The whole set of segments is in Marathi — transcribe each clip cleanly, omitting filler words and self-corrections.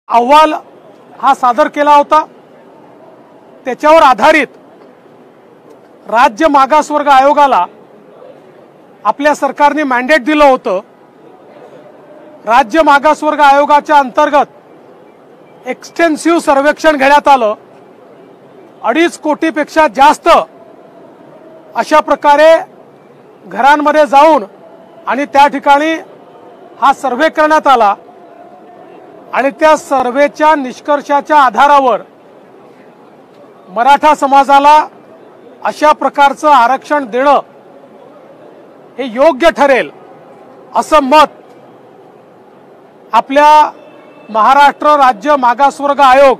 अहवाल हा सादर केला होता। त्याच्यावर आधारित राज्य मागासवर्ग आयोगाला आपल्या सरकारने मॅन्डेट दिलं होतं। राज्य मागासवर्ग आयोगाच्या अंतर्गत एक्सटेन्सिव्ह सर्वेक्षण घेण्यात आलं। 2.5 कोटीपेक्षा जास्त अशा प्रकारे घरांमध्ये जाऊन आणि त्या ठिकाणी हा सर्वे करण्यात आला आणि त्या सर्वेच्या निष्कर्षाच्या आधारावर मराठा समाजाला अशा प्रकारचं आरक्षण देणं हे योग्य ठरेल असं मत आपल्या महाराष्ट्र राज्य मागासवर्ग आयोग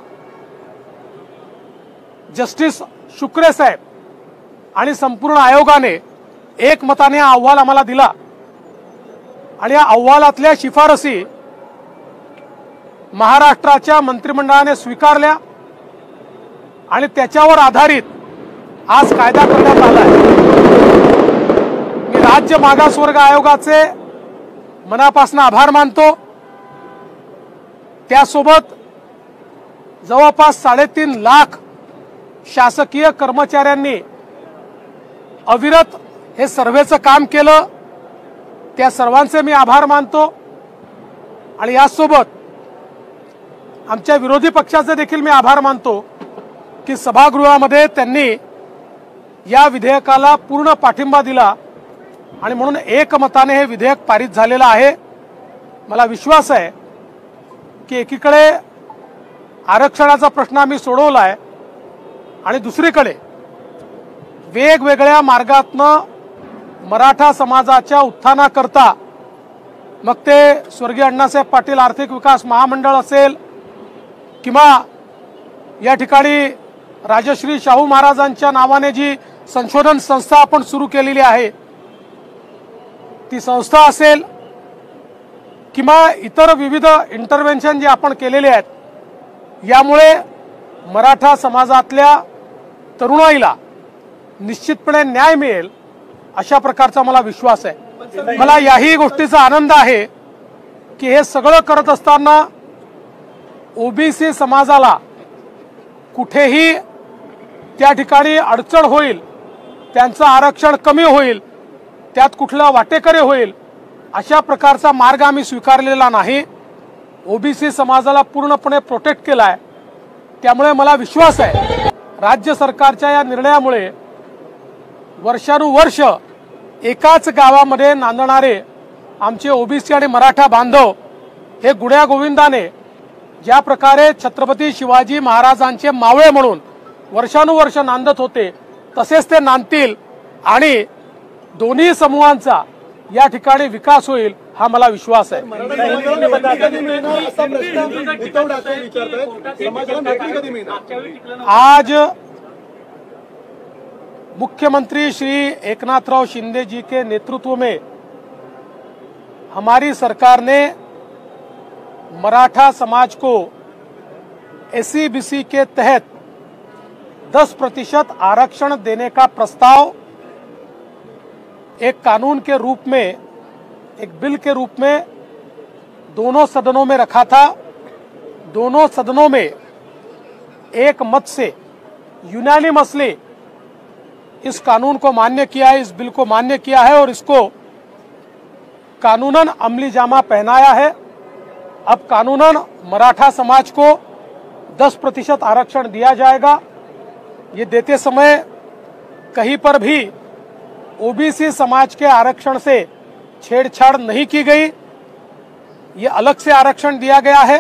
जस्टिस शुक्रे साहेब आणि संपूर्ण आयोगाने एकमताने हा अहवाल आम्हाला दिला आणि या अहवालातल्या शिफारसी महाराष्ट्राच्या मंत्रिमंडळाने स्वीकारल्या आणि त्याच्यावर आधारित आज कायदा करण्यात आलाय। मी राज्य मागासवर्ग आयोगाचे मनापासून आभार मानतो। त्यासोबत जवळपास 3.5 लाख शासकीय कर्मचाऱ्यांनी अविरत हे सर्वेचं काम केलं। त्या सर्वांचे मी आभार मानतो आणि यासोबत आमच्या विरोधी पक्षाचे देखील मी आभार मानतो की सभागृहामध्ये त्यांनी या विधेयकाला पूर्ण पाठिंबा दिला आणि म्हणून एकमताने हे विधेयक पारित झालेलं आहे। मला विश्वास आहे की एकीकडे आरक्षणाचा प्रश्न आम्ही सोडवलाय आणि दुसरीकडे वेगवेगळ्या मार्गातनं मराठा समाजाच्या उत्थानाकरता मग ते स्वर्गीय अण्णासाहेब पाटील आर्थिक विकास महामंडळ असेल किंवा या ठिकाणी राजश्री शाहू महाराजांच्या नावाने जी संशोधन संस्था आपण सुरू केलेली आहे ती संस्था असेल किंवा इतर विविध इंटरव्हेन्शन जे आपण केलेले आहेत यामुळे मराठा समाजातल्या तरुणाईला निश्चितपणे न्याय मिळेल अशा प्रकारचा मला विश्वास आहे। मला याही गोष्टीचा आनंद आहे की हे सगळं करत असताना ओबीसी समाजाला कुठेही त्या ठिकाणी अडचण होईल, त्यांचं आरक्षण कमी होईल, त्यात कुठला वाटेकरी होईल अशा प्रकारचा मार्ग आम्ही स्वीकारलेला नाही। ओबीसी समाजाला पूर्णपणे प्रोटेक्ट केलाय। त्यामुळे मला विश्वास आहे राज्य सरकारच्या या निर्णयामुळे वर्षानुवर्ष एकाच गावामध्ये नांदणारे आमचे ओबीसी आणि मराठा बांधव हे गुण्या गोविंदाने ज्या प्रकारे छत्रपती शिवाजी महाराजांचे मावळे म्हणून वर्षानुवर्ष नांदत होते तसेच ते नांदतील आणि दोन्ही समूहांचा या ठिकाणी विकास होईल हा मला विश्वास आहे। आज मुख्यमंत्री श्री एकनाथराव शिंदे जी के नेतृत्व में हमारी सरकार ने मराठा समाज को एससी-बीसी के तहत 10% आरक्षण देने का प्रस्ताव एक कानून के रूप में, एक बिल के रूप में दोनों सदनों में रखा था। दोनों सदनों में एक मत से यूनानिमसली इस कानून को मान्य किया है, इस बिल को मान्य किया है और इसको कानूनन अमली जामा पहनाया है। अब कानूनन मराठा समाज को 10% आरक्षण दिया जाएगा। ये देते समय कहीं पर भी ओबीसी समाज के आरक्षण से छेड़छाड़ नहीं की गई, ये अलग से आरक्षण दिया गया है।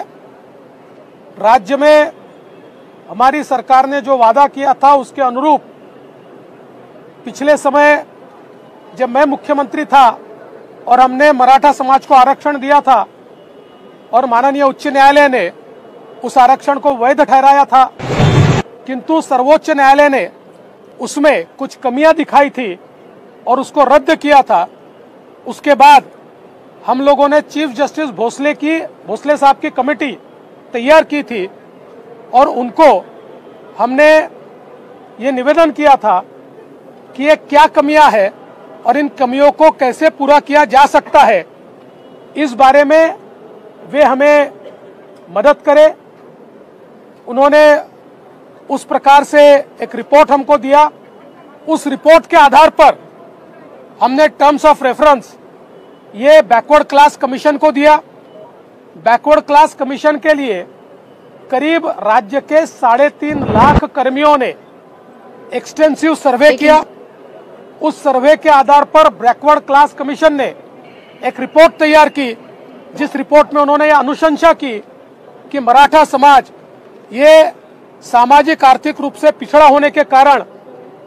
राज्य में हमारी सरकार ने जो वादा किया था उसके अनुरूप पिछले समय जब मैं मुख्यमंत्री था और हमने मराठा समाज को आरक्षण दिया था और माननीय उच्च न्यायालय ने उस आरक्षण को वैध ठहराया था, किंतु सर्वोच्च न्यायालय ने उसमें कुछ कमियां दिखाई थी और उसको रद्द किया था। उसके बाद हम लोगों ने चीफ जस्टिस भोसले साहब की कमेटी तैयार की थी और उनको हमने ये निवेदन किया था कि ये क्या कमियां हैं और इन कमियों को कैसे पूरा किया जा सकता है। इस बारे में वे हमें मदद करें। उन्होंने उस प्रकार से एक रिपोर्ट हमको दिया। उस रिपोर्ट के आधार पर हमने टर्म्स ऑफ रेफरेंस ये बैकवर्ड क्लास कमीशन को दिया। बैकवर्ड क्लास कमीशन के लिए करीब राज्य के 3.5 लाख कर्मियों ने एक्सटेंसिव सर्वे किया। उस सर्वे के आधार पर बैकवर्ड क्लास कमीशन ने एक रिपोर्ट तैयार की, जिस रिपोर्ट में उन्होंने यह अनुशंसा की कि मराठा समाज ये सामाजिक आर्थिक रूप से पिछड़ा होने के कारण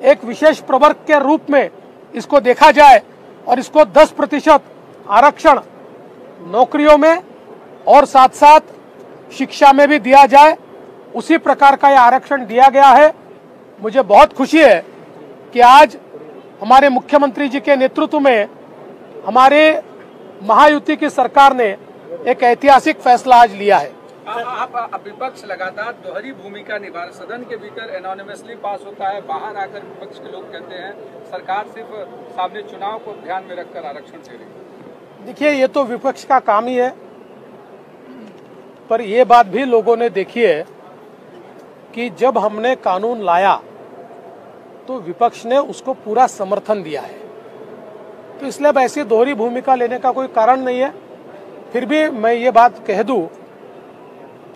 एक विशेष प्रवर्ग के रूप में इसको देखा जाए और इसको 10% आरक्षण नौकरियों में और साथ साथ शिक्षा में भी दिया जाए। उसी प्रकार का यह आरक्षण दिया गया है। मुझे बहुत खुशी है कि आज हमारे मुख्यमंत्री जी के नेतृत्व में हमारे महायुति की सरकार ने एक ऐतिहासिक फैसला आज लिया है। आप विपक्ष लगातार दोहरी भूमिका निभा रहे, सदन के भीतर एनोनिमसली पास होता है, बाहर आकर विपक्ष के लोग कहते हैं सरकार सिर्फ सामने चुनाव को ध्यान में रखकर आरक्षण दे रही है। देखिए, ये तो विपक्ष का काम ही है, पर ये बात भी लोगों ने देखी है कि जब हमने कानून लाया तो विपक्ष ने उसको पूरा समर्थन दिया है। तो इसलिए अब ऐसी दोहरी भूमिका लेने का कोई कारण नहीं है। फिर भी मैं ये बात कह दूं,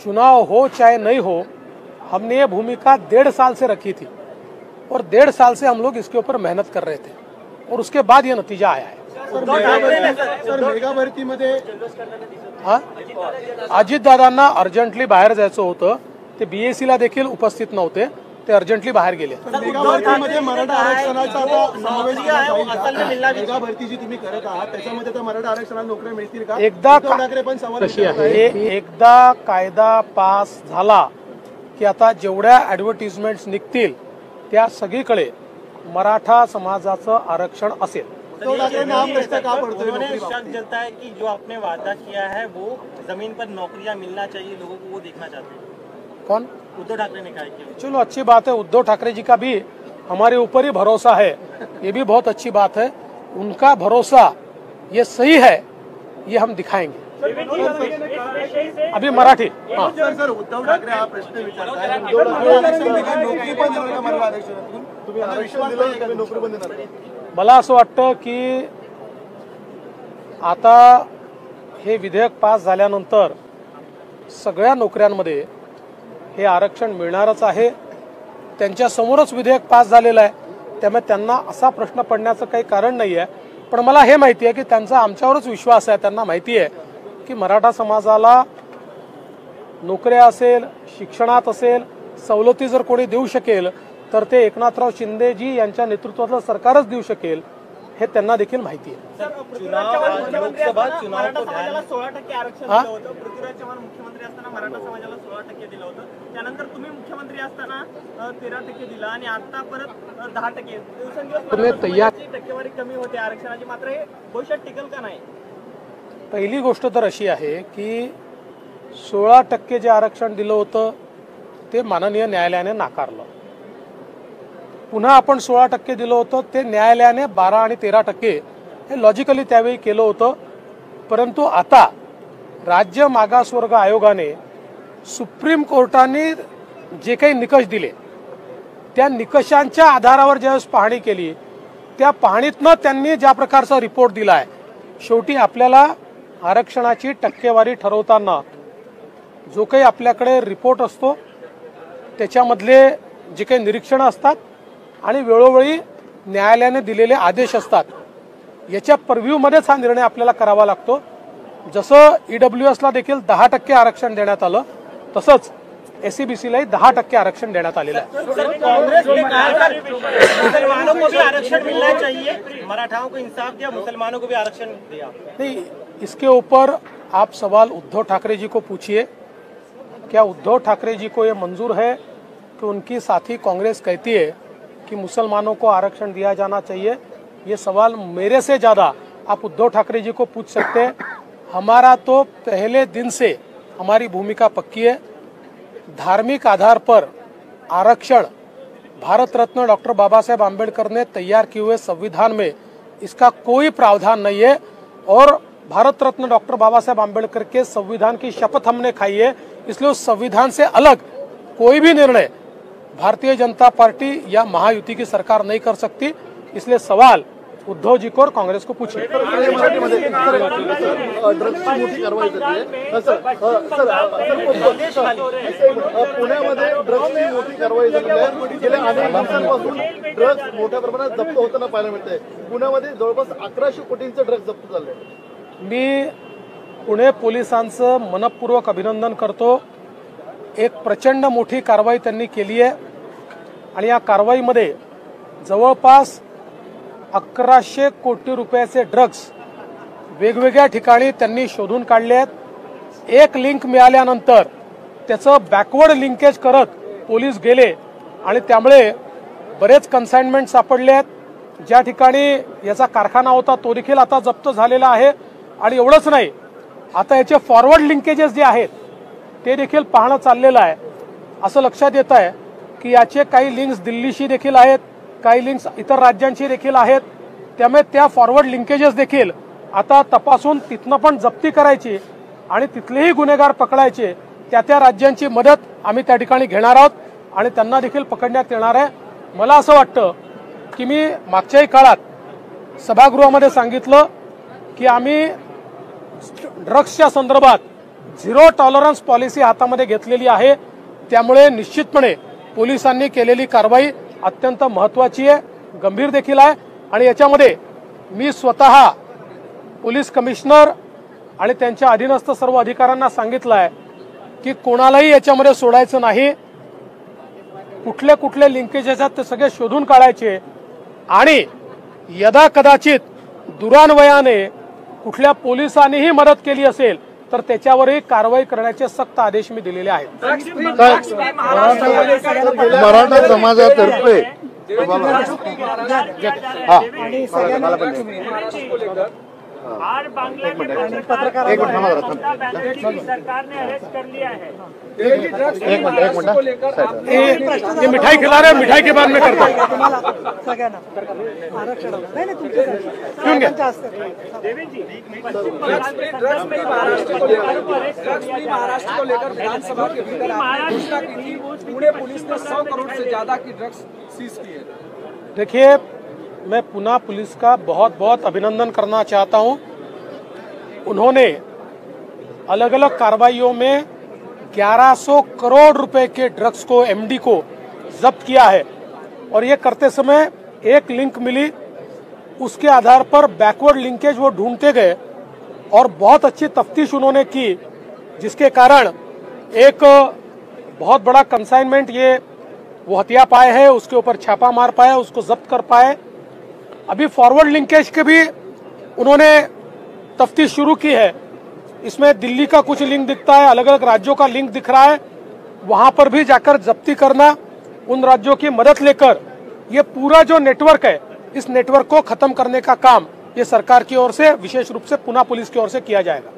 चुनाव हो चाहे नहीं हो, हमने ये भूमिका 1.5 साल से रखी थी और 1.5 साल से हम लोग इसके ऊपर मेहनत कर रहे थे और उसके बाद ये नतीजा आया है। सर, मेगा भरतीमध्ये अजितदादांना अर्जंटली बाहेर जायचं होतं, ते बीएससीला देखील उपस्थित नव्हते, ते अर्जंटली बाहेर गेले। मेगा भरतीमध्ये मराठा आरक्षणाचा आता समावेश मेगा भरती जी तुम्ही करत आहात त्याच्यामध्ये तर मराठा आरक्षणाला नोकऱ्या मिळतील का? उद्धव ठाकरे पण सवाल कशी आहे, एकदा कायदा पास झाला की आता जेवढ्या ऍडव्हर्टिजमेंट्स निघतील त्या सगळीकडे मराठा समाजाचं आरक्षण असेल। उन्होंने शक जताया है कि जो आपने वादा किया है वो जमीन पर नौकरियां मिलना चाहिए लोगों को, वो देखना चाहते हैं। कौन? उद्धव ठाकरे ने कहा कि चलो अच्छी बात है, उद्धव ठाकरे जी का भी हमारे ऊपर ही भरोसा है, ये भी बहुत अच्छी बात है। उनका भरोसा ये सही है, ये हम दिखाएंगे। अभी मराठी सर, उद्धव ठाकरे हा प्रश्न विचारताय, नोकरी पण देणार का मराठा आरक्षणातून? तुम्ही आरक्षण दिलं का नोकरी पण देणार? मला असं वाटतं की आता हे विधेयक पास झाल्यानंतर सगळ्या नोकऱ्यांमध्ये हे आरक्षण मिळणारच आहे। त्यांच्या समोरच विधेयक पास झालेलं आहे, त्यामुळे त्यांना असा प्रश्न पडण्याचं काही कारण नाही आहे। पण मला हे माहिती आहे की त्यांचा आमच्यावरच विश्वास आहे। त्यांना माहिती आहे की मराठा समाजाला नोकऱ्या असेल, शिक्षणात असेल, सवलती जर कोणी देऊ शकेल तर ते एकनाथराव शिंदेजी यांच्या नेतृत्वातलं सरकारच देऊ शकेल, हे त्यांना देखील माहिती आहे। लोकसभा चुनाव को 16% आरक्षण दिलं होतं। पृथ्वीराज चव्हाण मुख्यमंत्री असताना मराठा समाजाला 16% दिलं होतं, त्यानंतर तुम्ही मुख्यमंत्री असताना 13% दिलं आणि आता परत 10%। दिवसेंदिवस टक्केवारी कमी होते आरक्षणाची, मात्र हे भविष्यात टिकल का नाही? पहिली गोष्ट तर अशी आहे की 16% जे आरक्षण दिलं होतं ते माननीय न्यायालयाने नाकारलं। पुन्हा आपण 16% दिलं होतं, ते न्यायालयाने 12 आणि 13% हे लॉजिकली त्यावेळी केलं होतं। परंतु आता राज्य मागासवर्ग आयोगाने सुप्रीम कोर्टाने जे काही निकष दिले त्या निकषांच्या आधारावर ज्यावेळेस पाहणी केली, त्या पाहणीतनं त्यांनी ज्या प्रकारचा रिपोर्ट दिला आहे, शेवटी आपल्याला आरक्षणाची टक्केवारी ठरवताना जो काही आपल्याकडे रिपोर्ट असतो त्याच्यामधले जे काही निरीक्षणं असतात आणि वेळोवेळी न्यायालयाने दिलेले आदेश असतात, याच्या पर्व्ह्यूमध्येच हा निर्णय आपल्याला करावा लागतो। जसं ईडब्ल्यूएसला देखील 10% आरक्षण देण्यात आलं, तसंच एसईबीसीलाही 10% आरक्षण देण्यात आलेलं आहे। कांग्रेस ने कहा मुसलमानों को भी आरक्षण मिलना चाहिए, मराठाओं को इंसाफ दिया, मुसलमानों को भी आरक्षण दिया। नहीं, इसके ऊपर आप सवाल उद्धव ठाकरे जी को पूछिए। क्या उद्धव ठाकरे जी को ये मंजूर है कि उनकी साथी कांग्रेस कहती है कि मुसलमानों को आरक्षण दिया जाना चाहिए? ये सवाल मेरे से ज़्यादा आप उद्धव ठाकरे जी को पूछ सकते हैं। हमारा तो पहले दिन से हमारी भूमिका पक्की है। धार्मिक आधार पर आरक्षण भारत रत्न डॉक्टर बाबा साहेब आम्बेडकर ने तैयार किए हुए संविधान में इसका कोई प्रावधान नहीं है और भारत रत्न डॉक्टर बाबा साहेब आम्बेडकर के संविधान की शपथ हमने खाई है, इसलिए उस संविधान से अलग कोई भी निर्णय भारतीय जनता पार्टी या महायुति की सरकार नहीं कर सकती। इसलिए सवाल उद्धव जी को और कांग्रेस को पूछिए। पुण्यामध्ये ड्रग्सची मोठी कारवाई झाली आहे। गेल्या अनेक दिवसांपासून ड्रग्स मोठ्या प्रमाणात जप्त होताना पाहायला मिळते। पुण्यामध्ये जवळपास 1100 कोटींचे ड्रग्स जप्त झाले। मी पुणे पोलिसांचं मनपूर्वक अभिनंदन करतो। एक प्रचंड मोठी कारवाई त्यांनी केली आहे आणि या कारवाईमध्ये जवळपास 1100 कोटी रुपयाचे ड्रग्स वेगवेगळ्या ठिकाणी त्यांनी शोधून काढले आहेत। एक लिंक मिळाल्यानंतर त्याचं बॅकवर्ड लिंकेज करत पोलीस गेले आणि त्यामुळे बरेच कन्साइनमेंट सापडले आहेत। ज्या ठिकाणी याचा कारखाना होता तो देखील आता जप्त झालेला आहे आणि एवढंच नाही, आता याचे फॉरवर्ड लिंकेजेस जे आहेत ते देखील पाहणं चाललेलं आहे। असं लक्षात येत आहे की याचे काही लिंक्स दिल्लीशी देखील आहेत, काही लिंक्स इतर राज्यांशी देखील आहेत। त्यामुळे त्या फॉरवर्ड लिंकेजेस देखील आता तपासून तिथनं पण जप्ती करायची आणि तिथलेही गुन्हेगार पकडायचे। त्या राज्यांची मदत आम्ही त्या ठिकाणी घेणार आहोत आणि त्यांना देखील पकडण्यात येणार आहे। मला असं वाटतं की मी मागच्याही काळात सभागृहामध्ये सांगितलं की आम्ही ड्रग्सच्या संदर्भात झिरो टॉलरन्स पॉलिसी हातामध्ये घेतलेली आहे। त्यामुळे निश्चितपणे पोलिसांनी केलेली कारवाई अत्यंत महत्त्वाची आहे, गंभीर देखील आहे आणि याच्यामध्ये मी स्वतः पोलीस कमिशनर आणि त्यांच्या अधीनस्थ सर्व अधिकाऱ्यांना सांगितलं आहे की कोणालाही याच्यामध्ये सोडायचं नाही। कुठले कुठले लिंकेजेस आहेत ते सगळे शोधून काढायचे आणि यदा कदाचित दुरान्वयाने कुठल्या पोलिसांनीही मदत केली असेल तर त्याच्यावरही कारवाई करण्याचे सक्त आदेश मी दिलेले आहेत। मराठा समाजातर्फे आज बांग्ला के पत्रकार सरकार ने अरेस्ट कर लिया है। एक मिनट ये मिठाई खिला रहे हैं, मिठाई के बाद में करता हूँ। महाराष्ट्र को लेकर विधानसभा के भीतर पुणे पुलिस ने 100 करोड़ से ज्यादा की ड्रग्स सीज की है। देखिए, मैं पुणे पुलिस का बहुत बहुत अभिनंदन करना चाहता हूं। उन्होंने अलग अलग कार्रवाइयों में 1100 करोड़ रुपए के ड्रग्स को, एमडी को जब्त किया है और ये करते समय एक लिंक मिली, उसके आधार पर बैकवर्ड लिंकेज वो ढूंढते गए और बहुत अच्छी तफ्तीश उन्होंने की, जिसके कारण एक बहुत बड़ा कंसाइनमेंट ये वो हथिया पाए हैं, उसके ऊपर छापा मार पाए, उसको जब्त कर पाए। अभी फॉरवर्ड लिंकेज के भी उन्होंने तफ्तीश शुरू की है। इसमें दिल्ली का कुछ लिंक दिखता है, अलग अलग राज्यों का लिंक दिख रहा है, वहां पर भी जाकर जब्ती करना, उन राज्यों की मदद लेकर ये पूरा जो नेटवर्क है, इस नेटवर्क को खत्म करने का काम ये सरकार की ओर से, विशेष रूप से पुणे पुलिस की ओर से किया जाएगा।